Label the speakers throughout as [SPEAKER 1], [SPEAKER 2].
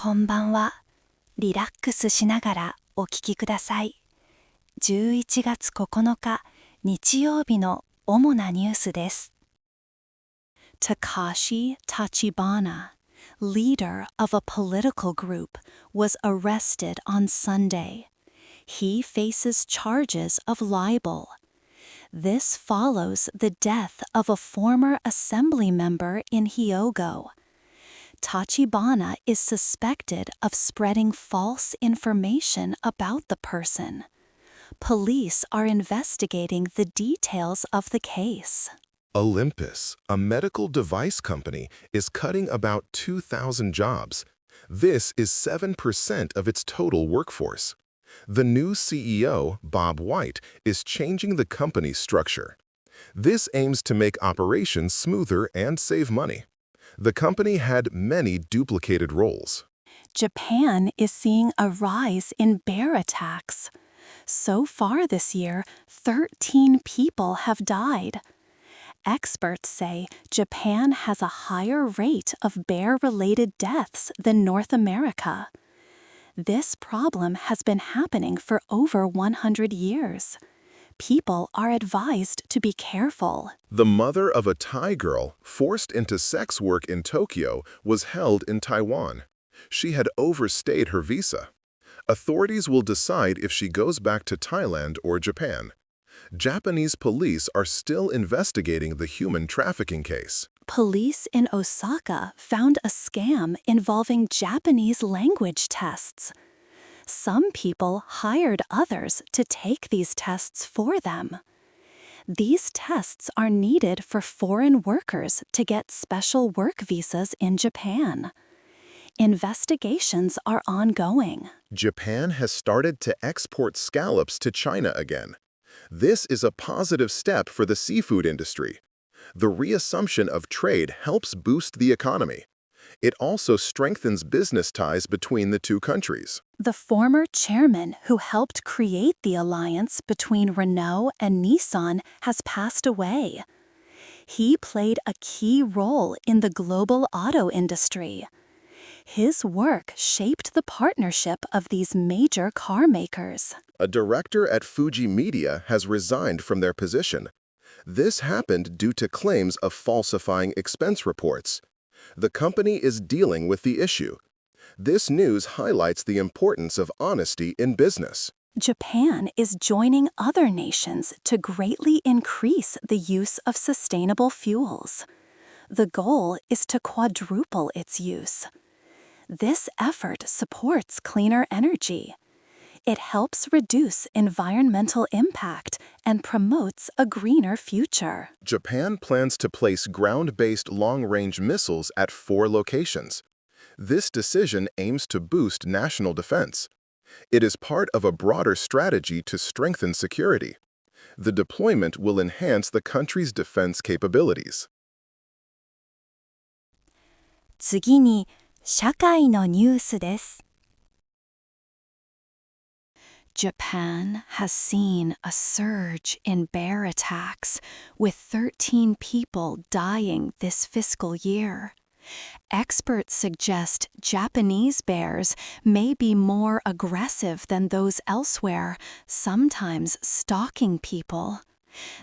[SPEAKER 1] こんばんは。リラックスしながらお聞きください。11月9日日曜日の主なニュースです。Takashi Tachibana, leader of a political group, was arrested on Sunday. He faces charges of libel. This follows the death of a former assembly member in Hyogo.Tachibana is suspected of spreading false information about the person. Police are investigating the details of the case.
[SPEAKER 2] Olympus, a medical device company, is cutting about 2,000 jobs. This is 7% of its total workforce. The new CEO, Bob White, is changing the company's structure. This aims to make operations smoother and save money.The company had many duplicated roles.
[SPEAKER 1] Japan is seeing a rise in bear attacks. So far this year, 13 people have died. Experts say Japan has a higher rate of bear-related deaths than North America. This problem has been happening for over 100 years.People are advised to be careful.
[SPEAKER 2] The mother of a Thai girl forced into sex work in Tokyo was held in Taiwan. She had overstayed her visa. Authorities will decide if she goes back to Thailand or Japan. Japanese police are still investigating the human trafficking case.
[SPEAKER 1] Police in Osaka found a scam involving Japanese language tests.Some people hired others to take these tests for them. These tests are needed for foreign workers to get special work visas in Japan. Investigations are ongoing.
[SPEAKER 2] Japan has started to export scallops to China again. This is a positive step for the seafood industry. The reassumption of trade helps boost the economy.It also strengthens business ties between the two countries.
[SPEAKER 1] The former chairman who helped create the alliance between Renault and Nissan has passed away. He played a key role in the global auto industry. His work shaped the partnership of these major car makers.
[SPEAKER 2] A director at Fuji Media has resigned from their position. This happened due to claims of falsifying expense reports.The company is dealing with the issue. This news highlights the importance of honesty in business.
[SPEAKER 1] Japan is joining other nations to greatly increase the use of sustainable fuels. The goal is to quadruple its use. This effort supports cleaner energy.It helps reduce environmental impact and promotes a greener future.
[SPEAKER 2] Japan plans to place ground-based long-range missiles at 4 locations. This decision aims to boost national defense. It is part of a broader strategy to strengthen security. The deployment will enhance the country's defense capabilities.
[SPEAKER 1] 次に、社会のニュースです。Japan has seen a surge in bear attacks, with 13 people dying this fiscal year. Experts suggest Japanese bears may be more aggressive than those elsewhere, sometimes stalking people.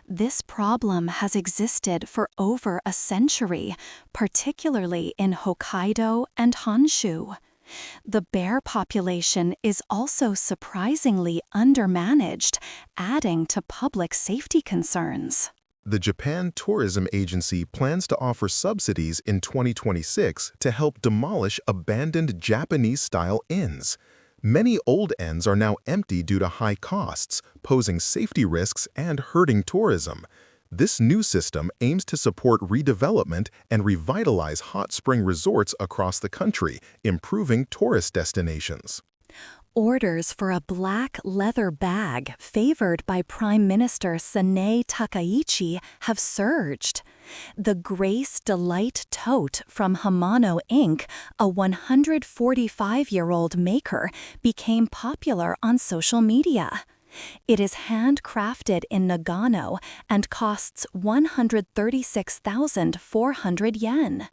[SPEAKER 1] This problem has existed for over a century, particularly in Hokkaido and Honshu.The bear population is also surprisingly undermanaged, adding to public safety concerns.
[SPEAKER 2] The Japan Tourism Agency plans to offer subsidies in 2026 to help demolish abandoned Japanese-style inns. Many old inns are now empty due to high costs, posing safety risks and hurting tourism.This new system aims to support redevelopment and revitalize hot spring resorts across the country, improving tourist destinations.
[SPEAKER 1] Orders for a black leather bag favored by Prime Minister Sanae Takaichi have surged. The Grace Delight Tote from Hamano Inc., a 145-year-old maker, became popular on social media.It is handcrafted in Nagano and costs 136,400 yen.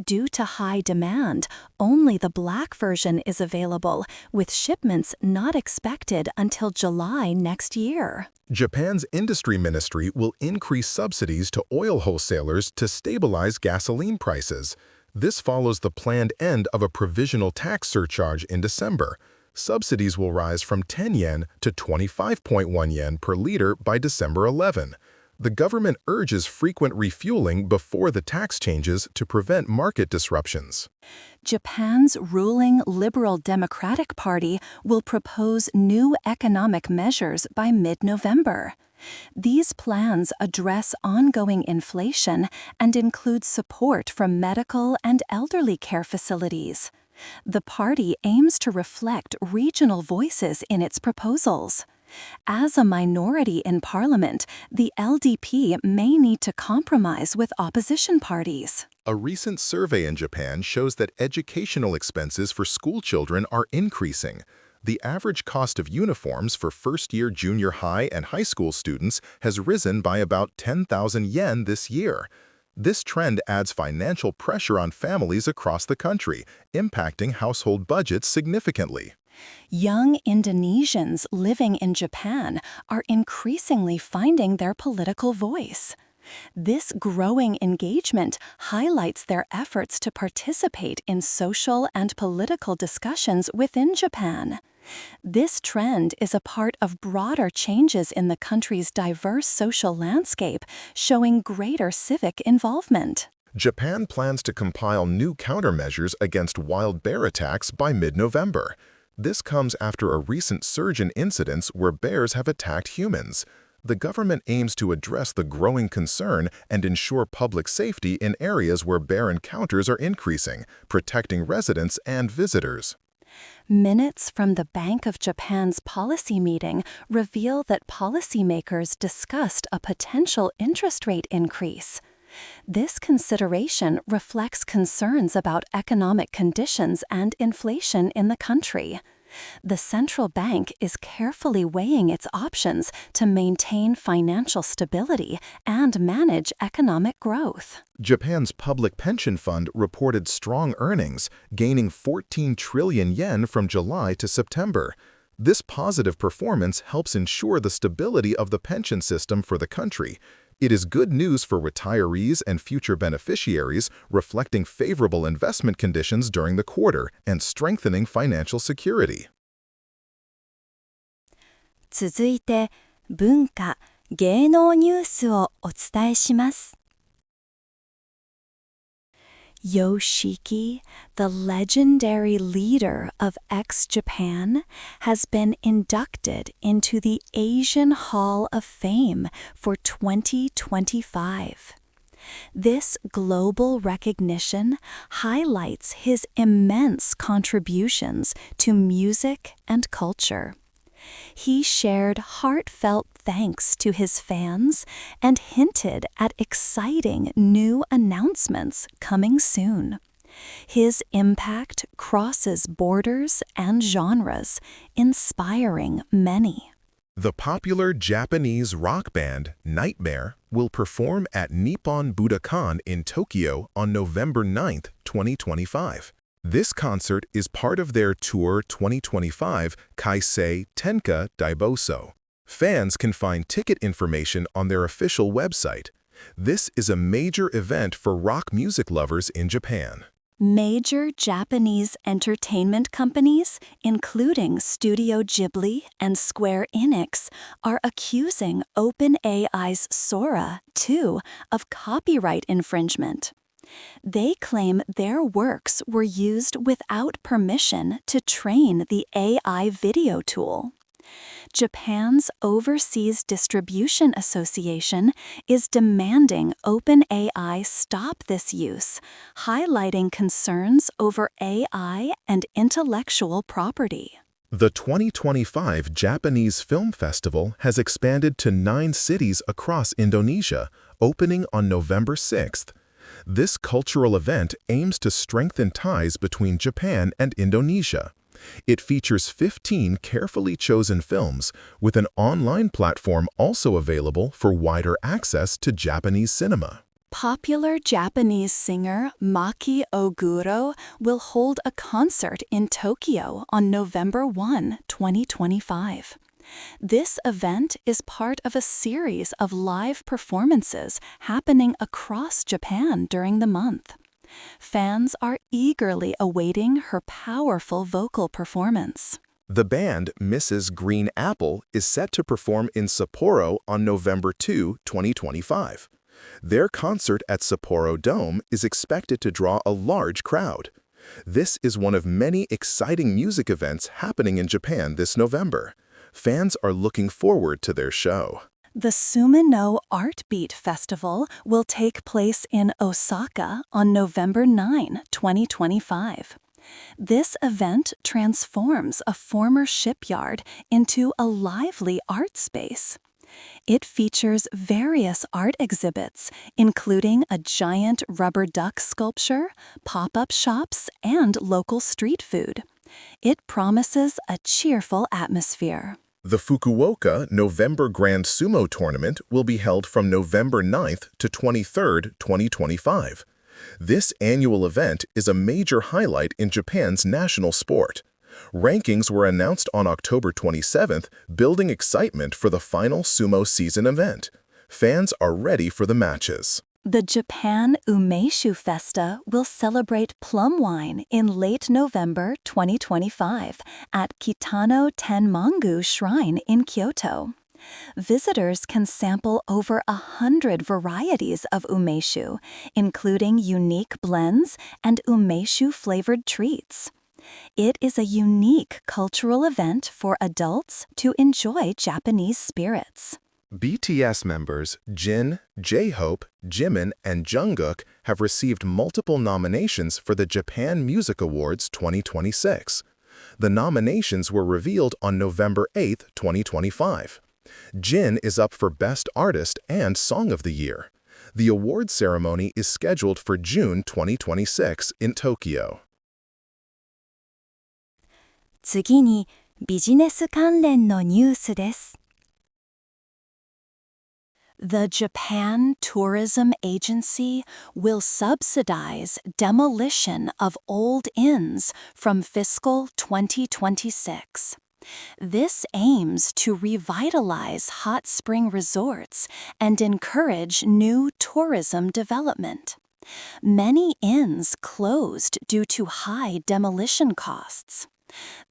[SPEAKER 1] Due to high demand, only the black version is available, with shipments not expected until July next year.
[SPEAKER 2] Japan's industry ministry will increase subsidies to oil wholesalers to stabilize gasoline prices. This follows the planned end of a provisional tax surcharge in December. Subsidies will rise from 10 yen to 25.1 yen per liter by December 11. The government urges frequent refueling before the tax changes to prevent market disruptions.
[SPEAKER 1] Japan's ruling Liberal Democratic Party will propose new economic measures by mid-November. These plans address ongoing inflation and include support for medical and elderly care facilities. The party aims to reflect regional voices in its proposals. As a minority in parliament, the LDP may need to compromise with opposition parties.
[SPEAKER 2] A recent survey in Japan shows that educational expenses for school children are increasing. The average cost of uniforms for first-year junior high and high school students has risen by about 10,000 yen this year. This trend adds financial pressure on families across the country, impacting household budgets significantly.
[SPEAKER 1] Young Indonesians living in Japan are increasingly finding their political voice. This growing engagement highlights their efforts to participate in social and political discussions within Japan. This trend is a part of broader changes in the country's diverse social landscape, showing greater civic involvement.
[SPEAKER 2] Japan plans to compile new countermeasures against wild bear attacks by mid-November. This comes after a recent surge in incidents where bears have attacked humans. The government aims to address the growing concern and ensure public safety in areas where bear encounters are increasing, protecting residents and visitors.
[SPEAKER 1] Minutes from the Bank of Japan's policy meeting reveal that policymakers discussed a potential interest rate increase. This consideration reflects concerns about economic conditions and inflation in the country. The central bank is carefully weighing its options to maintain financial stability and manage economic growth.
[SPEAKER 2] Japan's public pension fund reported strong earnings, gaining 14 trillion yen from July to September. This positive performance helps ensure the stability of the pension system for the country. It is good news for retirees and future beneficiaries, reflecting favorable investment conditions during the quarter and strengthening financial security.
[SPEAKER 1] 続いて、文化・芸能ニュースをお伝えします。Yoshiki, the legendary leader of ex-Japan, has been inducted into the Asian Hall of Fame for 2025. This global recognition highlights his immense contributions to music and culture. He shared heartfelt thanks to his fans and hinted at exciting new announcements coming soon. His impact crosses borders and genres, inspiring many.
[SPEAKER 2] The popular Japanese rock band Nightmare will perform at Nippon Budokan in Tokyo on November 9, 2025. This concert is part of their Tour 2025 Kaisei Tenka Daiboso. Fans can find ticket information on their official website. This is a major event for rock music lovers in Japan.
[SPEAKER 1] Major Japanese entertainment companies, including Studio Ghibli and Square Enix, are accusing OpenAI's Sora 2 of copyright infringement. They claim their works were used without permission to train the AI video tool. Japan's Overseas Distribution Association is demanding OpenAI stop this use, highlighting concerns over AI and intellectual property.
[SPEAKER 2] The 2025 Japanese Film Festival has expanded to 9 cities across Indonesia, opening on November 6th. This cultural event aims to strengthen ties between Japan and Indonesia. It features 15 carefully chosen films, with an online platform also available for wider access to Japanese cinema.
[SPEAKER 1] Popular Japanese singer Maki Oguro will hold a concert in Tokyo on November 1, 2025. This event is part of a series of live performances happening across Japan during the month. Fans are eagerly awaiting her powerful vocal performance.
[SPEAKER 2] The band Mrs. Green Apple is set to perform in Sapporo on November 2, 2025. Their concert at Sapporo Dome is expected to draw a large crowd. This is one of many exciting music events happening in Japan this November. Fans are looking forward to their show.
[SPEAKER 1] The Sumino Art Beat Festival will take place in Osaka on November 9, 2025. This event transforms a former shipyard into a lively art space. It features various art exhibits, including a giant rubber duck sculpture, pop-up shops, and local street food. It promises a cheerful atmosphere.
[SPEAKER 2] The Fukuoka November Grand Sumo Tournament will be held from November 9th to 23rd, 2025. This annual event is a major highlight in Japan's national sport. Rankings were announced on October 27th, building excitement for the final sumo season event. Fans are ready for the matches.
[SPEAKER 1] The Japan Umeshu Festa will celebrate plum wine in late November 2025 at Kitano Tenmangu Shrine in Kyoto. Visitors can sample over 100 varieties of umeshu, including unique blends and umeshu-flavored treats. It is a unique cultural event for adults to enjoy Japanese spirits.
[SPEAKER 2] BTS members Jin, J-Hope, Jimin, and Jungkook have received multiple nominations for the Japan Music Awards 2026. The nominations were revealed on November 8, 2025. Jin is up for Best Artist and Song of the Year. The award ceremony is scheduled for June 2026 in Tokyo.
[SPEAKER 1] 次にビジネス関連のニュースです。The Japan Tourism Agency will subsidize demolition of old inns from fiscal 2026. This aims to revitalize hot spring resorts and encourage new tourism development. Many inns closed due to high demolition costs.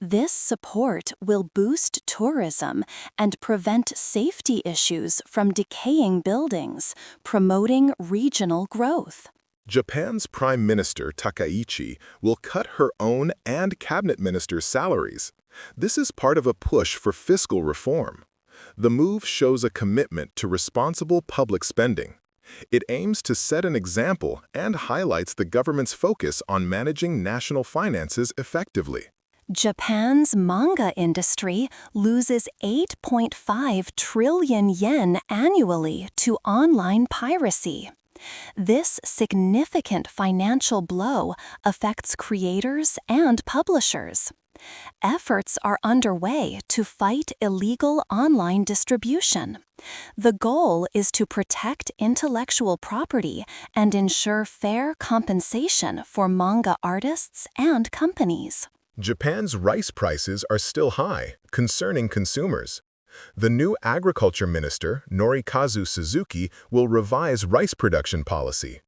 [SPEAKER 1] This support will boost tourism and prevent safety issues from decaying buildings, promoting regional growth.
[SPEAKER 2] Japan's Prime Minister Takaichi will cut her own and cabinet ministers' salaries. This is part of a push for fiscal reform. The move shows a commitment to responsible public spending. It aims to set an example and highlights the government's focus on managing national finances effectively.
[SPEAKER 1] Japan's manga industry loses 8.5 trillion yen annually to online piracy. This significant financial blow affects creators and publishers. Efforts are underway to fight illegal online distribution. The goal is to protect intellectual property and ensure fair compensation for manga artists and companies.
[SPEAKER 2] Japan's rice prices are still high, concerning consumers. The new agriculture minister, Norikazu Suzuki, will revise rice production policy.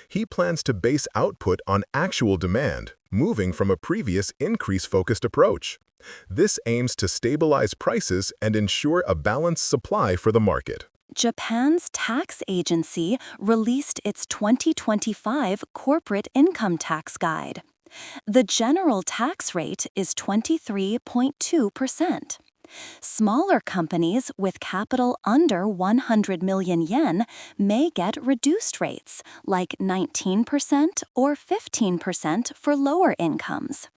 [SPEAKER 2] He plans to base output on actual demand, moving from a previous increase-focused approach. This aims to stabilize prices and ensure a balanced supply for the market.
[SPEAKER 1] Japan's tax agency released its 2025 corporate income tax guide. The general tax rate is 23.2%. Smaller companies with capital under 100 million yen may get reduced rates, like 19% or 15% for lower incomes.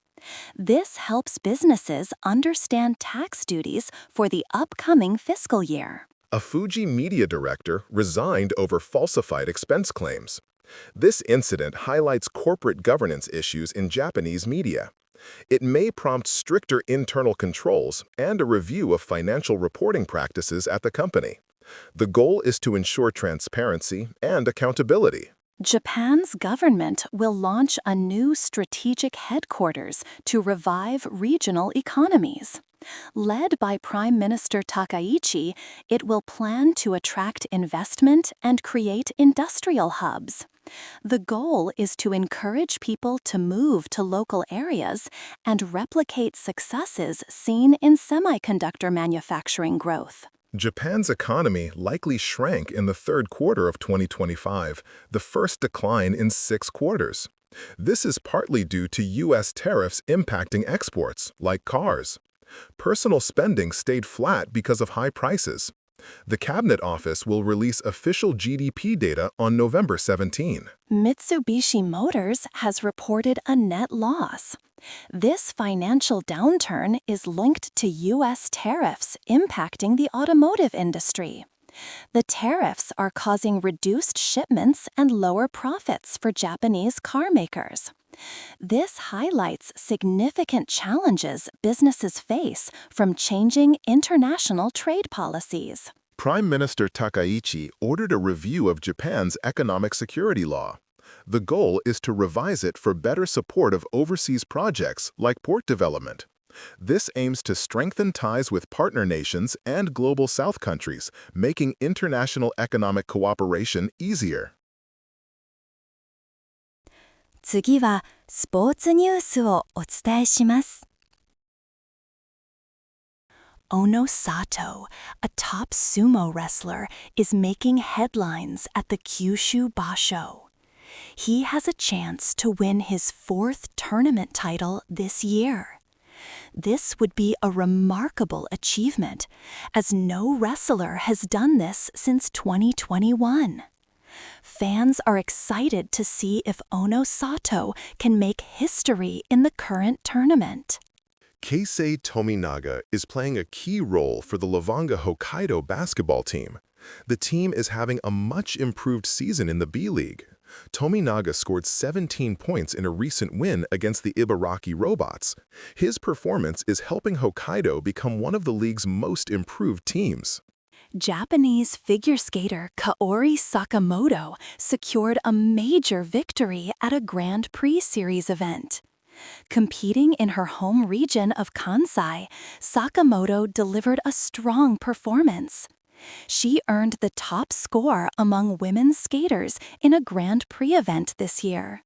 [SPEAKER 1] This helps businesses understand tax duties for the upcoming fiscal year.
[SPEAKER 2] A Fuji media director resigned over falsified expense claims. This incident highlights corporate governance issues in Japanese media. It may prompt stricter internal controls and a review of financial reporting practices at the company. The goal is to ensure transparency and accountability.
[SPEAKER 1] Japan's government will launch a new strategic headquarters to revive regional economies. Led by Prime Minister Takaichi, it will plan to attract investment and create industrial hubs. The goal is to encourage people to move to local areas and replicate successes seen in semiconductor manufacturing growth.
[SPEAKER 2] Japan's economy likely shrank in the third quarter of 2025, the first decline in 6 quarters. This is partly due to U.S. tariffs impacting exports, like cars. Personal spending stayed flat because of high prices. The Cabinet Office will release official GDP data on November 17.
[SPEAKER 1] Mitsubishi Motors has reported a net loss. This financial downturn is linked to U.S. tariffs impacting the automotive industry. The tariffs are causing reduced shipments and lower profits for Japanese car makers. This highlights significant challenges businesses face from changing international trade policies.
[SPEAKER 2] Prime Minister Takaichi ordered a review of Japan's economic security law. The goal is to revise it for better support of overseas projects like port development. This aims to strengthen ties with partner nations and global South countries, making international economic cooperation easier.
[SPEAKER 1] 次はスポーツニュースをお伝えします。Ono Sato, a top sumo wrestler, is making headlines at the Kyushu Basho. He has a chance to win his 4th tournament title this year. This would be a remarkable achievement, as no wrestler has done this since 2021. Fans are excited to see if Ono Sato can make history in the current tournament.
[SPEAKER 2] Keisei Tominaga is playing a key role for the Lavanga Hokkaido basketball team. The team is having a much improved season in the B-League. Tominaga scored 17 points in a recent win against the Ibaraki Robots. His performance is helping Hokkaido become one of the league's most improved teams.
[SPEAKER 1] Japanese figure skater Kaori Sakamoto secured a major victory at a Grand Prix Series event. Competing in her home region of Kansai, Sakamoto delivered a strong performance. She earned the top score among women's skaters in a Grand Prix event this year.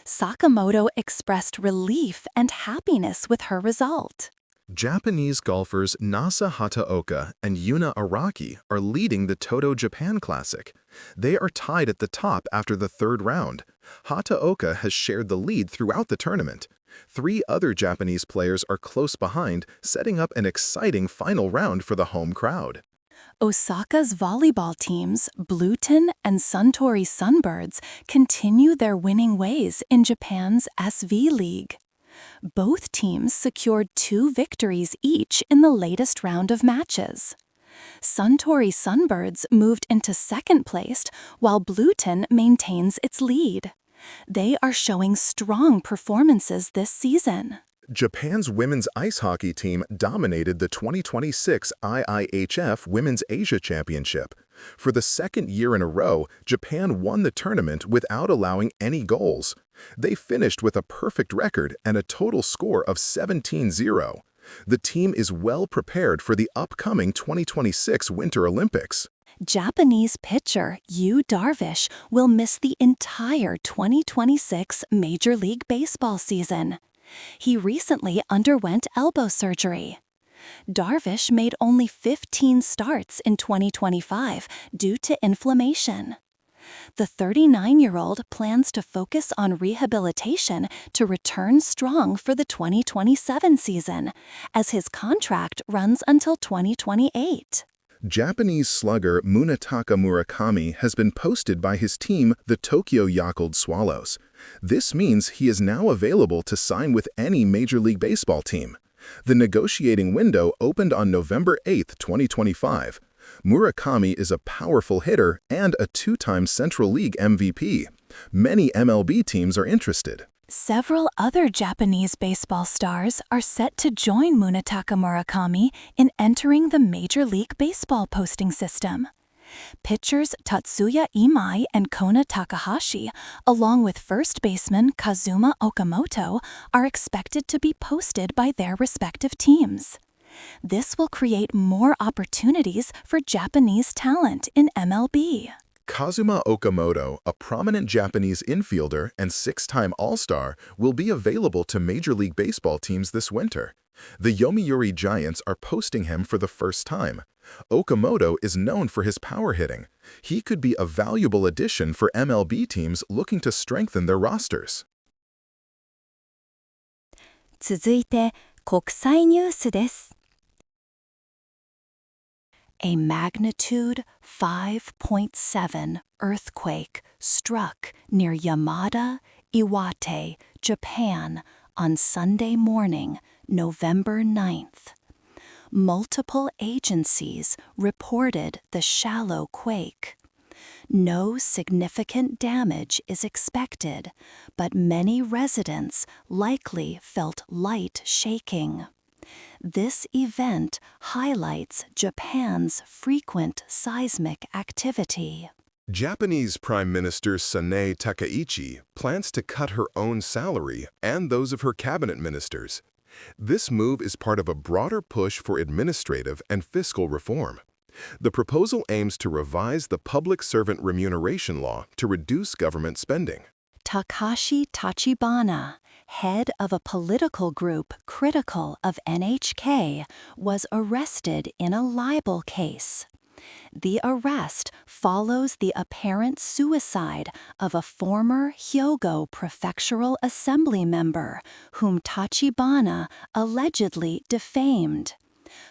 [SPEAKER 1] Sakamoto expressed relief and happiness with her result.
[SPEAKER 2] Japanese golfers Nasa Hataoka and Yuna Araki are leading the Toto Japan Classic. They are tied at the top after the 3rd round. Hataoka has shared the lead throughout the tournament. 3 other Japanese players are close behind, setting up an exciting final round for the home crowd.
[SPEAKER 1] Osaka's volleyball teams, Blueton and Suntory Sunbirds, continue their winning ways in Japan's SV League. Both teams secured 2 victories each in the latest round of matches. Suntory Sunbirds moved into 2nd place, while Blueton maintains its lead. They are showing strong performances this season.
[SPEAKER 2] Japan's women's ice hockey team dominated the 2026 IIHF Women's Asia Championship. For the 2nd year in a row, Japan won the tournament without allowing any goals. They finished with a perfect record and a total score of 17-0. The team is well prepared for the upcoming 2026 Winter Olympics.
[SPEAKER 1] Japanese pitcher Yu Darvish will miss the entire 2026 Major League Baseball season. He recently underwent elbow surgery. Darvish made only 15 starts in 2025 due to inflammation. The 39-year-old plans to focus on rehabilitation to return strong for the 2027 season, as his contract runs until 2028.
[SPEAKER 2] Japanese slugger Munetaka Murakami has been posted by his team, the Tokyo Yakult Swallows. This means he is now available to sign with any Major League Baseball team. The negotiating window opened on November 8, 2025. Murakami is a powerful hitter and a 2-time Central League MVP. Many MLB teams are interested.
[SPEAKER 1] Several other Japanese baseball stars are set to join Munetaka Murakami in entering the Major League Baseball posting system. Pitchers Tatsuya Imai and Kona Takahashi, along with first baseman Kazuma Okamoto, are expected to be posted by their respective teams. This will create more opportunities for Japanese talent in MLB.
[SPEAKER 2] Kazuma Okamoto, a prominent Japanese infielder and six-time All-Star, will be available to Major League Baseball teams this winter. The Yomiuri Giants are posting him for the first time. Okamoto is known for his power hitting. He could be a valuable addition for MLB teams looking to strengthen their rosters.
[SPEAKER 1] 続いて、国際ニュースです。A magnitude 5.7 earthquake struck near Yamada, Iwate, Japan on Sunday morning, November 9th. Multiple agencies reported the shallow quake. No significant damage is expected, but many residents likely felt light shaking. This event highlights Japan's frequent seismic activity.
[SPEAKER 2] Japanese Prime Minister Sanae Takaichi plans to cut her own salary and those of her cabinet ministers. This move is part of a broader push for administrative and fiscal reform. The proposal aims to revise the public servant remuneration law to reduce government spending.
[SPEAKER 1] Takashi Tachibana, head of a political group critical of NHK, was arrested in a libel case. The arrest follows the apparent suicide of a former Hyogo Prefectural Assembly member whom Tachibana allegedly defamed.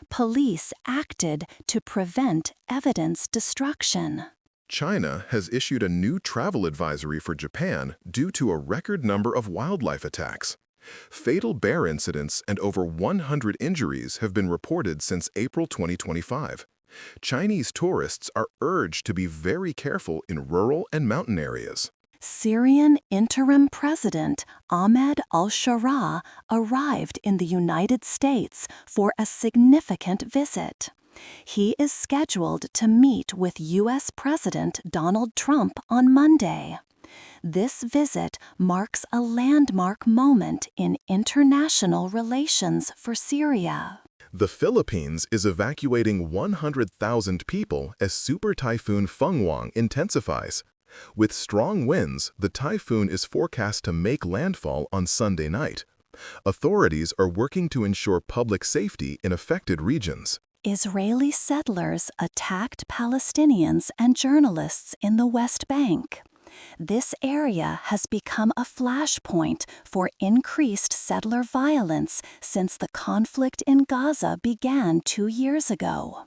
[SPEAKER 1] Police acted to prevent evidence destruction.
[SPEAKER 2] China has issued a new travel advisory for Japan due to a record number of wildlife attacks. Fatal bear incidents and over 100 injuries have been reported since April 2025. Chinese tourists are urged to be very careful in rural and mountain areas.
[SPEAKER 1] Syrian interim president Ahmed al-Shara arrived in the United States for a significant visit. He is scheduled to meet with U.S. President Donald Trump on Monday. This visit marks a landmark moment in international relations for Syria.
[SPEAKER 2] The Philippines is evacuating 100,000 people as Super Typhoon Fenghuang intensifies. With strong winds, the typhoon is forecast to make landfall on Sunday night. Authorities are working to ensure public safety in affected regions.
[SPEAKER 1] Israeli settlers attacked Palestinians and journalists in the West Bank. This area has become a flashpoint for increased settler violence since the conflict in Gaza began 2 years ago.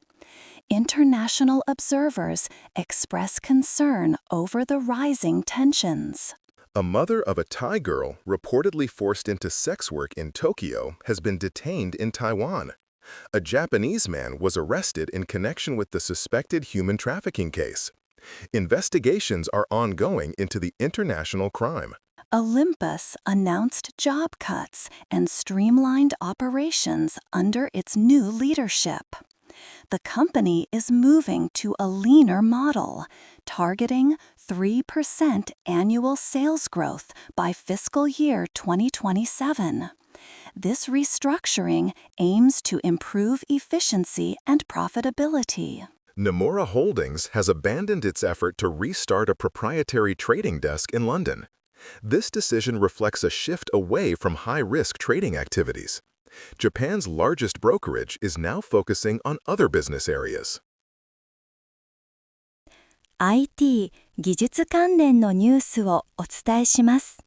[SPEAKER 1] International observers express concern over the rising tensions.
[SPEAKER 2] A mother of a Thai girl reportedly forced into sex work in Tokyo has been detained in Taiwan. A Japanese man was arrested in connection with the suspected human trafficking case. Investigations are ongoing into the international crime.
[SPEAKER 1] Olympus announced job cuts and streamlined operations under its new leadership. The company is moving to a leaner model, targeting 3% annual sales growth by fiscal year 2027. This restructuring aims to improve efficiency and profitability.
[SPEAKER 2] Nomura Holdings has abandoned its effort to restart a proprietary trading desk in London. This decision reflects a shift away from high-risk trading activities. Japan's largest brokerage is now focusing on other business areas.
[SPEAKER 1] IT 技術関連のニュースをお伝えします。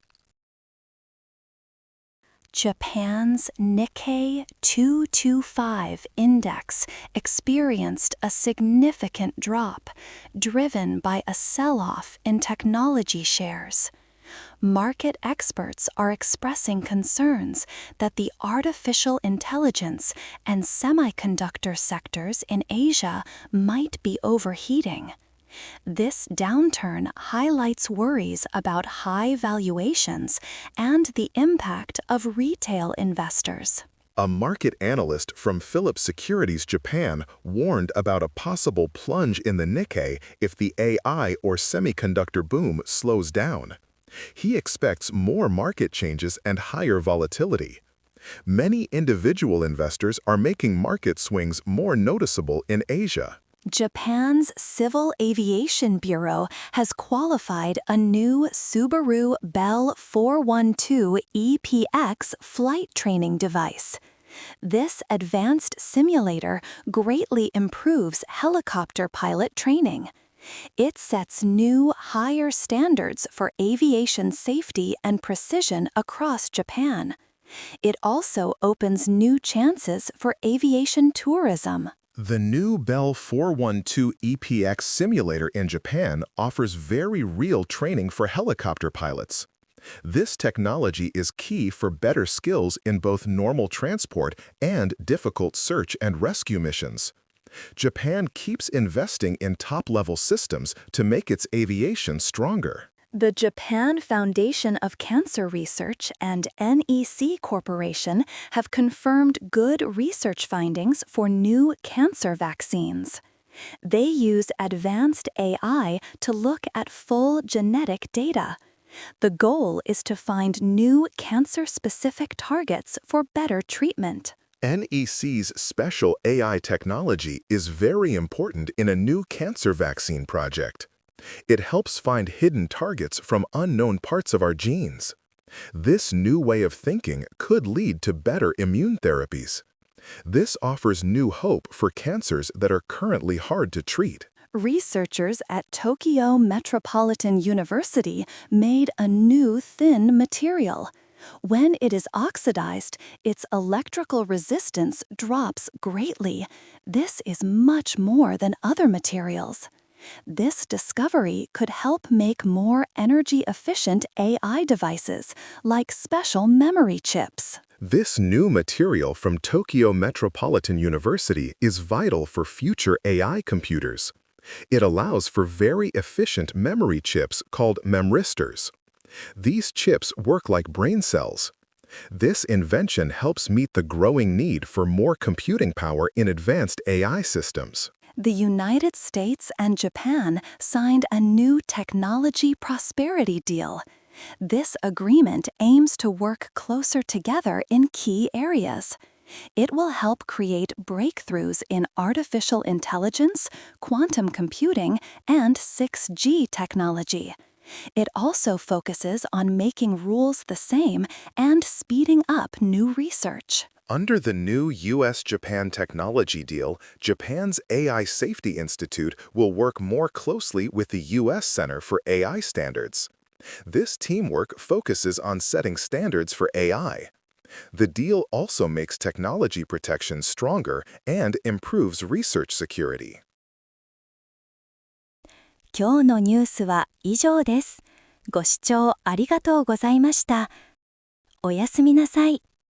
[SPEAKER 1] Japan's Nikkei 225 index experienced a significant drop, driven by a sell-off in technology shares. Market experts are expressing concerns that the artificial intelligence and semiconductor sectors in Asia might be overheating. This downturn highlights worries about high valuations and the impact of retail investors.
[SPEAKER 2] A market analyst from Philips Securities Japan warned about a possible plunge in the Nikkei if the AI or semiconductor boom slows down. He expects more market changes and higher volatility. Many individual investors are making market swings more noticeable in Asia.
[SPEAKER 1] Japan's Civil Aviation Bureau has qualified a new Subaru Bell 412 EPX flight training device. This advanced simulator greatly improves helicopter pilot training. It sets new, higher standards for aviation safety and precision across Japan. It also opens new chances for aviation tourism.
[SPEAKER 2] The new Bell 412 EPX simulator in Japan offers very real training for helicopter pilots. This technology is key for better skills in both normal transport and difficult search and rescue missions. Japan keeps investing in top-level systems to make its aviation stronger.
[SPEAKER 1] The Japan Foundation of Cancer Research and NEC Corporation have confirmed good research findings for new cancer vaccines. They use advanced AI to look at full genetic data. The goal is to find new cancer-specific targets for better treatment.
[SPEAKER 2] NEC's special AI technology is very important in a new cancer vaccine project. It helps find hidden targets from unknown parts of our genes. This new way of thinking could lead to better immune therapies. This offers new hope for cancers that are currently hard to treat.
[SPEAKER 1] Researchers at Tokyo Metropolitan University made a new thin material. When it is oxidized, its electrical resistance drops greatly. This is much more than other materials. This discovery could help make more energy-efficient AI devices, like special memory chips.
[SPEAKER 2] This new material from Tokyo Metropolitan University is vital for future AI computers. It allows for very efficient memory chips called memristors. These chips work like brain cells. This invention helps meet the growing need for more computing power in advanced AI systems.
[SPEAKER 1] The United States and Japan signed a new technology prosperity deal. This agreement aims to work closer together in key areas. It will help create breakthroughs in artificial intelligence, quantum computing, and 6G technology. It also focuses on making rules the same and speeding up new research.
[SPEAKER 2] Under the new U.S.-Japan technology deal, Japan's AI Safety Institute will work more closely with the U.S. Center for AI Standards. This teamwork focuses on setting standards for AI. The deal also makes technology protection stronger and improves research security.
[SPEAKER 1] 今日のニュースは以上です。ご視聴ありがとうございました。おやすみなさい。